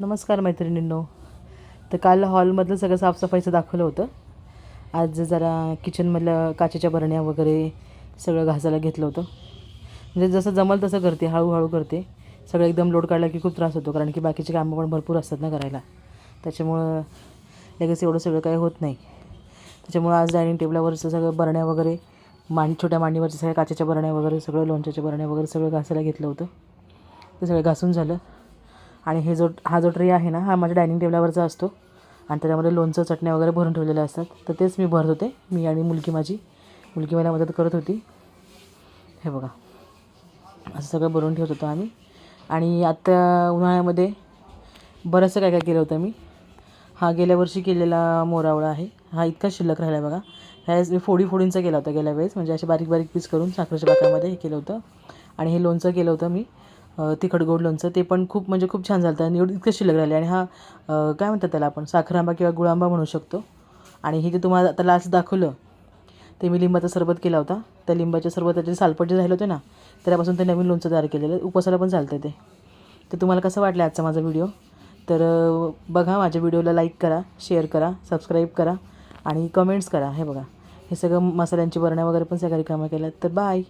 नमस्कार मैत्रिणींनो. तर काल हॉलमधलं सगळं साफसफाईचं दाखवलं होतं. आज जरा किचनमधल्या काचेच्या बरण्या वगैरे सगळं घासायला घेतलं होतं. म्हणजे जसं जमल तसं करते, हळूहळू करते. सगळं एकदम लोड काढला की खूप त्रास होतो, कारण की बाकीची कामं पण भरपूर असतात ना करायला. त्याच्यामुळं लगेच एवढं सगळं काही होत नाही. त्याच्यामुळं आज डायनिंग टेबलावरचं सगळं बरण्या वगैरे, छोट्या मांडीवरच्या सगळ्या काचेच्या बरण्या वगैरे, सगळं लोणच्याच्या बरण्या वगैरे सगळं घासायला घेतलं होतं. ते सगळं घासून झालं. आणि हा जो ट्रे आहे ना, हा माझ्या डायनिंग टेबलावरचा असतो आणि त्याच्यामध्ये लोणचं, चटण्या वगैरे भरून ठेवलेल्या असतात. तर तेच मी भरत होते. मी आणि मुलगी मला मदत करत होती. हे बघा, असं सगळं भरून ठेवत होतो आम्ही. आणि आत्ता उन्हाळ्यामध्ये बरंचसं काय काय केलं होतं मी. हा गेल्या वर्षी केलेला मोरावळा आहे. हा इतका शिल्लक राहिला आहे बघा. ह्यावेळेस मी फोडींचा केला होता गेल्या वेळेस, म्हणजे असे बारीक बारीक पीस करून साखरेच्या पाकामध्ये हे केलं होतं. आणि हे लोणचं केलं होतं मी, तिखट गोड लोणचं. ते पण खूप म्हणजे खूप छान झालं होतं. आणि इतकं शिल्लक राहिले. आणि हा काय म्हणतात त्याला, आपण साखर किंवा गुळांबा म्हणू शकतो. आणि हे जे तुम्हाला आता लास्ट दाखवलं ते मी लिंबाचा सरबत केला होता. त्या लिंबाच्या सरबताचे सालपट जे राहिले होते ना, त्यापासून ते नवीन लोणचं तयार केलेलं आहे. उपवासाला पण चालतं ते. तर तुम्हाला कसं वाटलं आजचा माझा व्हिडिओ? तर बघा, माझ्या व्हिडिओला लाईक करा, शेअर करा, सबस्क्राईब करा आणि कमेंट्स करा. हे बघा, हे सगळं मसाल्यांची बरण्या वगैरे पण सगळ्या रिकाम्या केल्यात. तर बाय.